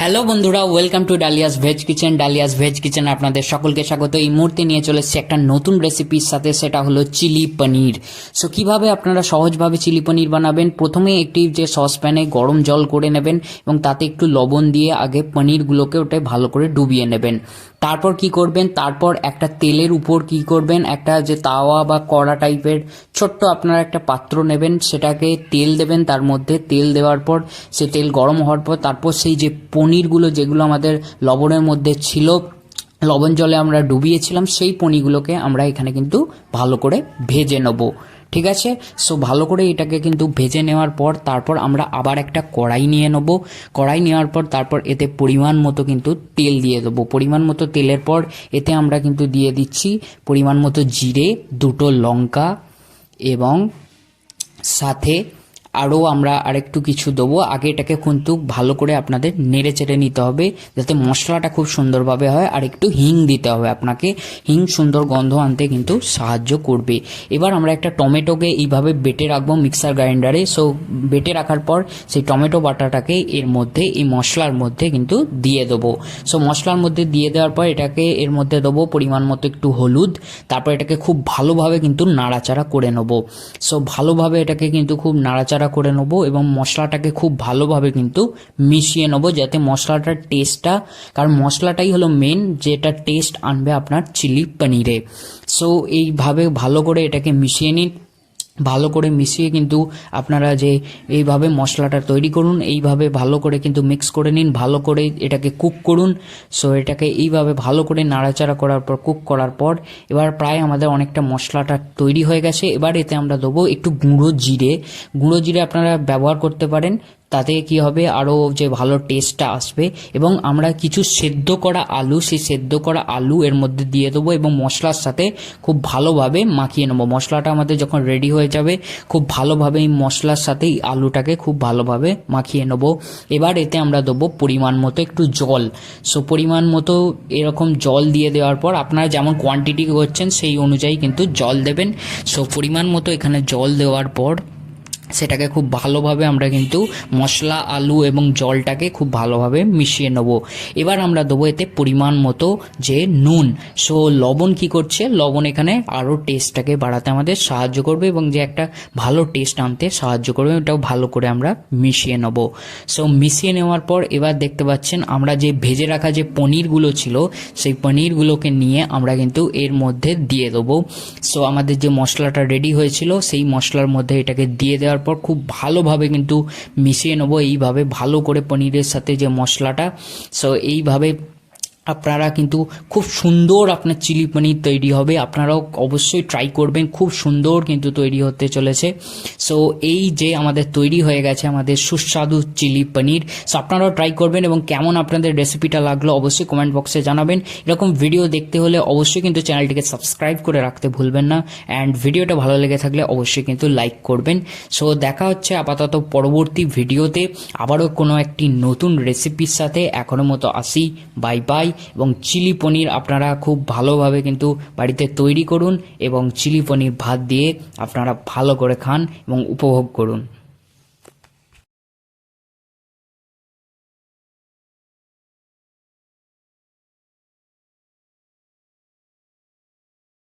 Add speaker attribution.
Speaker 1: Hello বন্ধুরা, welcome to Dalia's veg kitchen. Dalia's veg kitchen আপনাদের সকলকে স্বাগত। এই মুহূর্তে নিয়ে চলে এসেছি একটা নতুন রেসিপির সাথে, সেটা হলো চিলি পনির। সো কিভাবে আপনারা সহজভাবে চিলি পনির বানাবেন, প্রথমে একটি যে সসপ্যানে গরম জল করে নেবেন এবং তাতে একটু লবণ দিয়ে আগে পনিরগুলোকে ওটা ভালো করে ডুবিয়ে নেবেন। তারপর কি করবেন, তারপর একটা তেলের উপর কি করবেন, একটা যে তাওয়া বা কড়া টাইপের ছোট্ট আপনারা একটা পাত্র নেবেন, সেটাকে তেল দেবেন। তার মধ্যে তেল দেওয়ার পর সে তেল গরম হওয়ার পর তারপর সেই যে পনিরগুলো যেগুলো আমাদের লবণের মধ্যে ছিল, লবণ জলে আমরা ডুবিয়েছিলাম, সেই পনিরগুলোকে আমরা এখানে কিন্তু ভালো করে ভেজে নেব। ঠিক আছে, সো ভালো করে এটাকে কিন্তু ভেজে নেওয়ার পর তারপর আমরা আবার একটা কড়াই নিয়ে নেব। কড়াই নেওয়ার পর তারপর এতে পরিমাণ মতো কিন্তু তেল দিয়ে দেবো। পরিমাণ মতো তেলের পর এতে আমরা কিন্তু দিয়ে দিচ্ছি পরিমাণ মতো জিরে, দুটো লঙ্কা এবং সাথে আরও আমরা আরেকটু কিছু দেবো। আগে এটাকে কিন্তু ভালো করে আপনাদের নেড়ে চেড়ে নিতে হবে যাতে মশলাটা খুব সুন্দরভাবে হয়। আর একটু হিং দিতে হবে আপনাকে, হিং সুন্দর গন্ধ আনতে কিন্তু সাহায্য করবে। এবার আমরা একটা টমেটোকে এইভাবে বেটে রাখবো মিক্সার গ্রাইন্ডারে। সো বেটে রাখার পর সেই টমেটো বাটাটাকে এর মধ্যে, এই মশলার মধ্যে কিন্তু দিয়ে দেবো। সো মশলার মধ্যে দিয়ে দেওয়ার পর এটাকে এর মধ্যে দেবো পরিমাণ মতো একটু হলুদ। তারপর এটাকে খুব ভালোভাবে কিন্তু নাড়াচাড়া করে নেবো। সো ভালোভাবে এটাকে কিন্তু খুব নাড়াচাড়া করে নেবো এবং মশলাটাকে খুব ভালোভাবে কিন্তু মিশিয়ে নেবো যাতে মশলাটার টেস্টটা, কারণ মশলাটাই হলো মেন যেটা টেস্ট আনবে আপনার চিলি পনিরে। সো এইভাবে ভালো করে এটাকে মিশিয়ে নিন। ভালো করে মিশিয়ে কিন্তু আপনারা যে এইভাবে মশলাটা তৈরি করুন, এইভাবে ভালো করে কিন্তু মিক্স করে নিন, ভালো করে এটাকে কুক করুন। সো এটাকে এইভাবে ভালো করে নাড়াচাড়া করার পর, কুক করার পর এবার প্রায় আমাদের অনেকটা মশলাটা তৈরি হয়ে গেছে। এবার এতে আমরা দেবো একটু গুঁড়ো জিরে। গুঁড়ো জিরে আপনারা ব্যবহার করতে পারেন, তাতে কি হবে আরও যে ভালো টেস্টটা আসবে। এবং আমরা কিছু সেদ্ধ করা আলু, সেই সেদ্ধ করা আলু এর মধ্যে দিয়ে দেবো এবং মশলার সাথে খুব ভালোভাবে মাখিয়ে নেবো। মশলাটা আমাদের যখন রেডি হয়ে যাবে খুব ভালোভাবে এই মশলার সাথে এই আলুটাকে খুব ভালোভাবে মাখিয়ে নেবো। এবার এতে আমরা দেবো পরিমাণ মতো একটু জল। সো পরিমাণ মতো এরকম জল দিয়ে দেওয়ার পর আপনারা যেমন কোয়ান্টিটি করছেন সেই অনুযায়ী কিন্তু জল দেবেন। সো পরিমাণ মতো এখানে জল দেওয়ার পর সেটাকে খুব ভালোভাবে আমরা কিন্তু মশলা, আলু এবং জলটাকে খুব ভালোভাবে মিশিয়ে নেব। এবার আমরা দেবো এতে পরিমাণ মতো যে নুন। সো লবণ কি করছে, লবণ এখানে আরও টেস্টটাকে বাড়াতে আমাদের সাহায্য করবে এবং যে একটা ভালো টেস্ট আনতে সাহায্য করবে। এটাও ভালো করে আমরা মিশিয়ে নেব। সো মিশিয়ে নেওয়ার পর এবার দেখতে পাচ্ছেন আমরা যে ভেজে রাখা যে পনিরগুলো ছিল, সেই পনিরগুলোকে নিয়ে আমরা কিন্তু এর মধ্যে দিয়ে দেবো। সো আমাদের যে মশলাটা রেডি হয়েছিল সেই মশলার মধ্যে এটাকে দিয়ে দেওয়ার পর খুব ভালোভাবে কিন্তু মিশিয়ে নেবো এইভাবে ভালো করে পনিরের সাথে যে মশলাটা। সো এইভাবে আপনারা কিন্তু খুব সুন্দর আপনার চিলি পনির তৈরি হবে। আপনারাও অবশ্যই ট্রাই করবেন, খুব সুন্দর কিন্তু তৈরি হতে চলেছে। সো এই যে আমাদের তৈরি হয়ে গেছে আমাদের সুস্বাদু চিলি পনির। সো আপনারাও ট্রাই করবেন এবং কেমন আপনাদের রেসিপিটা লাগলো অবশ্যই কমেন্ট বক্সে জানাবেন। এরকম ভিডিও দেখতে হলে অবশ্যই কিন্তু চ্যানেলটিকে সাবস্ক্রাইব করে রাখতে ভুলবেন না। অ্যান্ড ভিডিওটা ভালো লেগে থাকলে অবশ্যই কিন্তু লাইক করবেন। সো দেখা হচ্ছে আপাতত পরবর্তী ভিডিওতে আবারও কোনো একটি নতুন রেসিপির সাথে। এখনো মতো আসি, বাই বাই। এবং চিলি পনির আপনারা খুব ভালোভাবে কিন্তু বাড়িতে তৈরি করুন এবং চিলি পনির ভাত দিয়ে আপনারা ভালো করে খান এবং উপভোগ করুন।